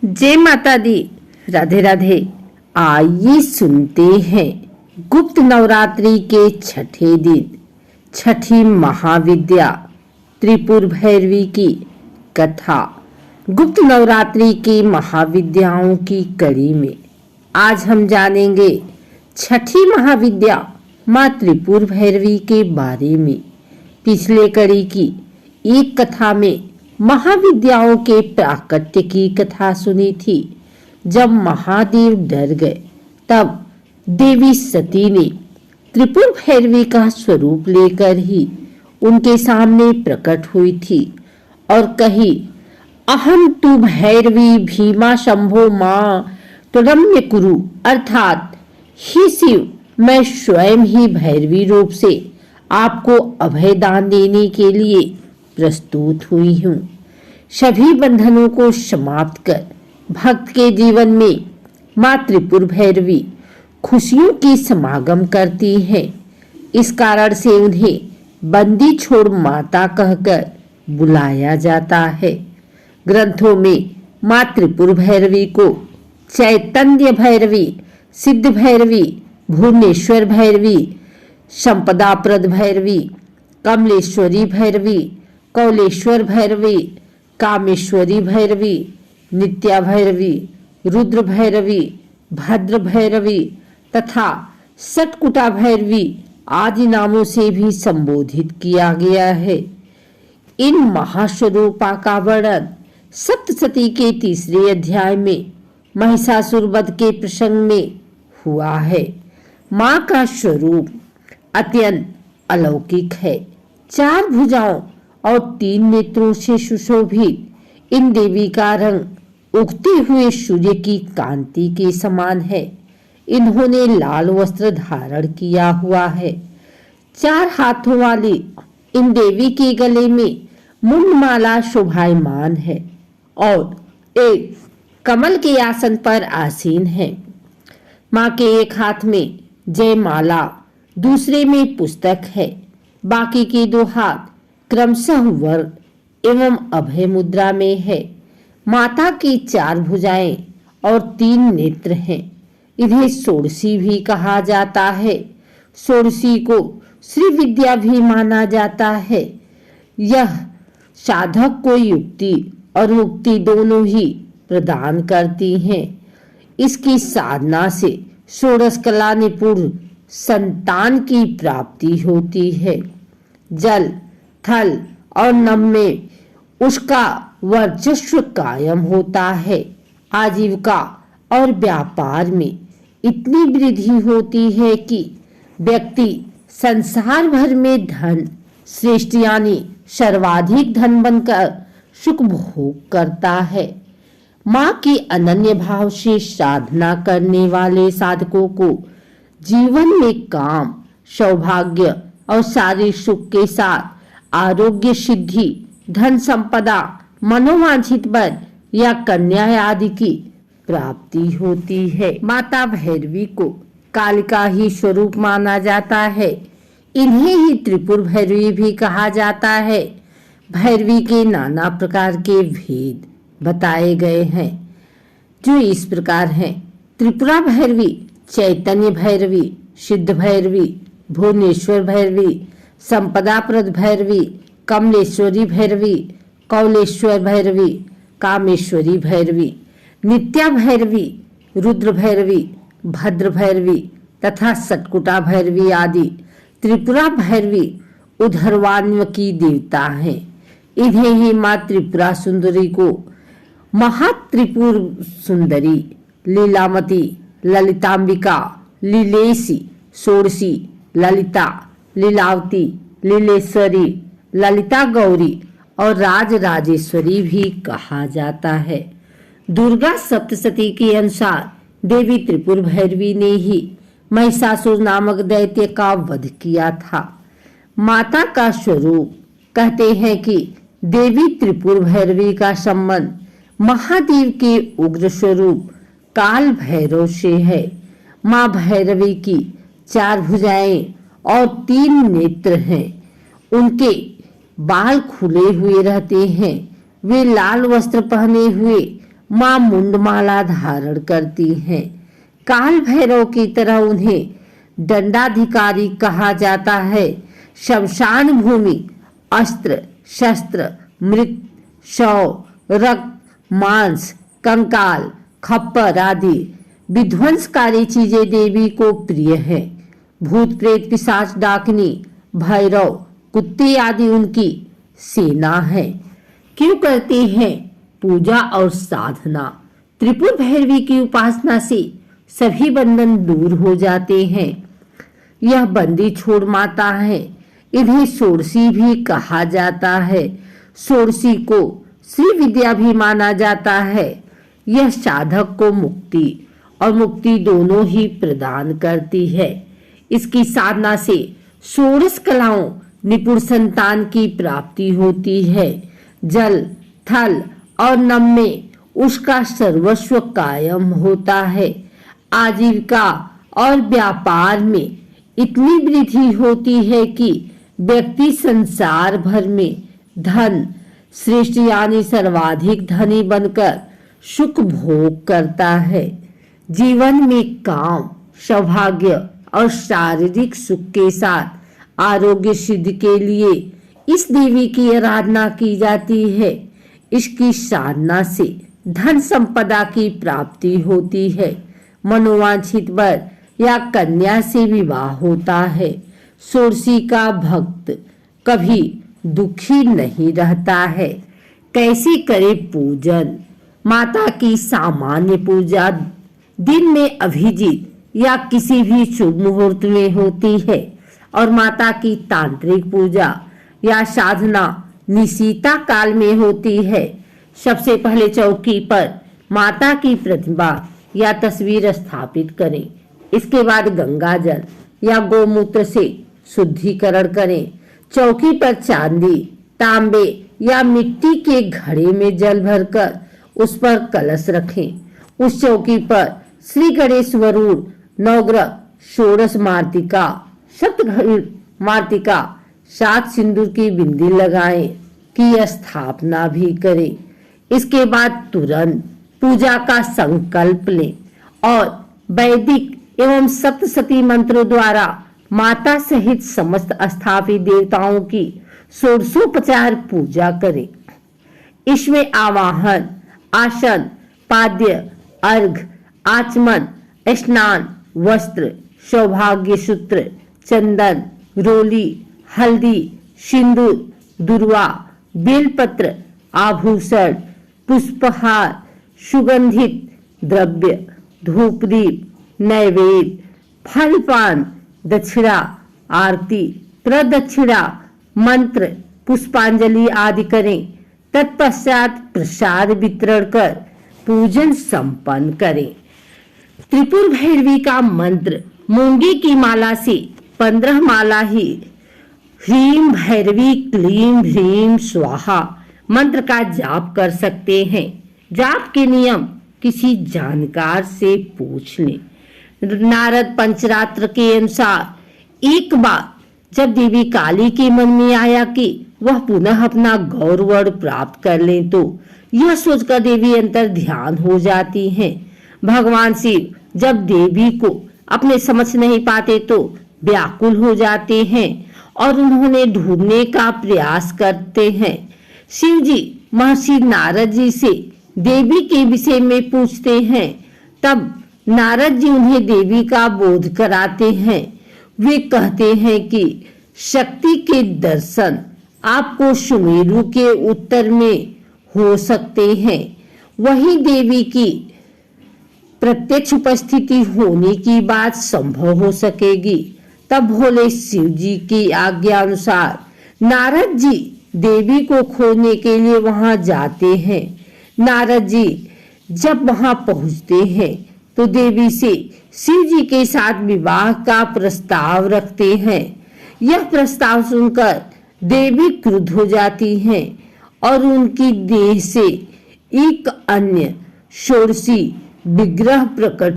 जय माता दी। राधे राधे। आइए सुनते हैं गुप्त नवरात्रि के छठे दिन छठी महाविद्या त्रिपुर भैरवी की कथा। गुप्त नवरात्रि की महाविद्याओं की कड़ी में आज हम जानेंगे छठी महाविद्या माँ त्रिपुर भैरवी के बारे में। पिछले कड़ी की एक कथा में महाविद्याओं के प्राकट्य की कथा सुनी थी। जब महादेव डर गए तब देवी सती ने त्रिपुर भैरवी का स्वरूप लेकर ही उनके सामने प्रकट हुई थी और कही, अहम तु भैरवी भीमा शंभो मां त्वरम्य कुरु, अर्थात ही शिव, मैं स्वयं ही भैरवी रूप से आपको अभय दान देने के लिए प्रस्तुत हुई हूँ। सभी बंधनों को समाप्त कर भक्त के जीवन में माँ त्रिपुर भैरवी खुशियों की समागम करती हैं। इस कारण से उन्हें बंदी छोड़ माता कहकर बुलाया जाता है। ग्रंथों में माँ त्रिपुर भैरवी को चैतन्य भैरवी, सिद्ध भैरवी, भुवनेश्वर भैरवी, संपदाप्रद भैरवी, कमलेश्वरी भैरवी, कौलेश्वर भैरवी, कामेश्वरी भैरवी, नित्या भैरवी, रुद्र भैरवी, भद्र भैरवी तथा सटकुटा भैरवी आदि नामों से भी संबोधित किया गया है। इन महास्वरूपा का वर्णन सप्तशती के तीसरे अध्याय में महिषासुर वध के प्रसंग में हुआ है। माँ का स्वरूप अत्यंत अलौकिक है। 4 भुजाओं और 3 नेत्रों से सुशोभित इन देवी का रंग उगते हुए सूर्य की कांति के समान है। इन्होंने लाल वस्त्र धारण किया हुआ है। 4 हाथों वाली इन देवी के गले में मुंडमाला शोभायमान है और एक कमल के आसन पर आसीन है। माँ के एक हाथ में जयमाला, दूसरे में पुस्तक है। बाकी के 2 हाथ क्रमशः वर एवं अभय मुद्रा में है। माता की 4 भुजाएं और 3 नेत्र हैं। इन्हें षोडशी भी कहा जाता है। षोडशी को श्री विद्या भी माना जाता है। यह साधक को युक्ति और मुक्ति दोनों ही प्रदान करती हैं। इसकी साधना से षोडश कला निपुण संतान की प्राप्ति होती है। जल, थल और नभ में उसका वर्चस्व कायम होता है। आजीविका और व्यापार में इतनी वृद्धि होती है कि व्यक्ति संसार भर में धन श्रेष्ठ यानी सर्वाधिक धन बनकर सुख भोग करता है। माँ की अनन्य भाव से साधना करने वाले साधकों को जीवन में काम, सौभाग्य और शारीरिक सुख के साथ आरोग्य सिद्धि, धन संपदा, मनोवांछित वर या कन्या आदि की प्राप्ति होती है। माता भैरवी को कालिका ही स्वरूप माना जाता है। इन्हें ही त्रिपुर भैरवी भी कहा जाता है। भैरवी के नाना प्रकार के भेद बताए गए हैं, जो इस प्रकार हैं। त्रिपुरा भैरवी, चैतन्य भैरवी, सिद्ध भैरवी, भुवनेश्वर भैरवी, संपदाप्रद भैरवी, कमलेश्वरी भैरवी, कौलेश्वर भैरवी, कामेश्वरी भैरवी, नित्या भैरवी, रुद्र भैरवी, भद्र भैरवी तथा सटकुटा भैरवी आदि त्रिपुरा भैरवी उधरवान्व की देवता हैं। इन्हें ही माँ त्रिपुरा सुंदरी को महात्रिपुर सुंदरी, लीलामती, ललितांबिका, लीलेशी, षोडशी, ललिता, लीलावती, लीलेश्वरी, ललिता गौरी और राज राजेश्वरी भी कहा जाता है। दुर्गा सप्तशती के अनुसार देवी त्रिपुर भैरवी ने ही महिषासुर नामक दैत्य का वध किया था। माता का स्वरूप कहते हैं कि देवी त्रिपुर भैरवी का संबंध महादेव के उग्र स्वरूप काल भैरव से है। माँ भैरवी की 4 भुजाएं और 3 नेत्र हैं। उनके बाल खुले हुए रहते हैं। वे लाल वस्त्र पहने हुए मां मुंडमाला धारण करती हैं। काल भैरव की तरह उन्हें दंडाधिकारी कहा जाता है। शमशान भूमि अस्त्र शस्त्र मृत शव रक्त मांस कंकाल खप्पर आदि विध्वंसकारी चीजें देवी को प्रिय है। भूत प्रेत पिशाच डाकनी भैरव कुत्ते आदि उनकी सेना है। क्यों करते हैं पूजा और साधना? त्रिपुर भैरवी की उपासना से सभी बंधन दूर हो जाते हैं। यह बंदी छोड़ माता है। इन्हें षोडशी भी कहा जाता है। षोडशी को श्री विद्या भी माना जाता है। यह साधक को मुक्ति और मुक्ति दोनों ही प्रदान करती है। इसकी साधना से षोडश कलाओं निपुण संतान की प्राप्ति होती है। जल थल और नभ में उसका सर्वस्व कायम होता है। आजीविका और व्यापार में इतनी वृद्धि होती है कि व्यक्ति संसार भर में धन श्रेष्ठ यानी सर्वाधिक धनी बनकर सुख भोग करता है। जीवन में काम सौभाग्य और शारीरिक सुख के साथ आरोग्य सिद्धि के लिए इस देवी की आराधना की जाती है। इसकी साधना से धन संपदा की प्राप्ति होती है। मनोवांछित वर या कन्या से विवाह होता है। षोडशी का भक्त कभी दुखी नहीं रहता है। कैसे करे पूजन? माता की सामान्य पूजा दिन में अभिजीत या किसी भी शुभ मुहूर्त में होती है और माता की तांत्रिक पूजा या साधना निशीता काल में होती है। सबसे पहले चौकी पर माता की प्रतिमा या तस्वीर स्थापित करें। इसके बाद गंगा जल या गोमूत्र से शुद्धिकरण करें। चौकी पर चांदी तांबे या मिट्टी के घड़े में जल भरकर उस पर कलश रखें। उस चौकी पर श्री गणेश वरुण नवग्रह षोडश मार्तिका सप्तघड़ी मार्तिका 7 सिंदूर की बिंदी लगाएं की स्थापना भी करें। इसके बाद तुरंत पूजा का संकल्प लें और वैदिक एवं सप्तशती मंत्रों द्वारा माता सहित समस्त स्थापित देवताओं की षोडशोपचार पूजा करें। इसमें आवाहन आसन पाद्य अर्घ आचमन स्नान वस्त्र सौभाग्य सूत्र चंदन रोली हल्दी सिंदूर दुर्वा बेलपत्र आभूषण पुष्पहार सुगंधित द्रव्य धूपदीप नैवेद्य फल पान दक्षिणा आरती प्रदक्षिणा मंत्र पुष्पांजलि आदि करें। तत्पश्चात प्रसाद वितरण कर पूजन संपन्न करें। त्रिपुर भैरवी का मंत्र मूंगी की माला से 15 माला ही ह्रीम भैरवी क्लीम ह्रीम स्वाहा मंत्र का जाप कर सकते हैं। जाप के नियम किसी जानकार से पूछ लें। नारद पंचरात्र के अनुसार एक बार जब देवी काली के मन में आया कि वह पुनः अपना गौरवर्ण प्राप्त कर ले तो यह सोचकर देवी अंतर ध्यान हो जाती हैं। भगवान शिव जब देवी को अपने समझ नहीं पाते तो व्याकुल हो जाते हैं और उन्होंने ढूंढने का प्रयास करते हैं। शिव जी महर्षि नारद जी से देवी के विषय में पूछते हैं। तब नारद जी उन्हें देवी का बोध कराते हैं। वे कहते हैं कि शक्ति के दर्शन आपको सुमेरु के उत्तर में हो सकते हैं। वही देवी की प्रत्यक्ष उपस्थिति होने की बात संभव हो सकेगी। तब भोले शिव जी की आज्ञा अनुसार नारद जी देवी को खोजने के लिए वहां जाते हैं। नारद जी जब वहां पहुंचते हैं तो देवी से शिव जी के साथ विवाह का प्रस्ताव रखते हैं। यह प्रस्ताव सुनकर देवी क्रुद्ध हो जाती हैं और उनकी देह से एक अन्य षोडशी विग्रह प्रकट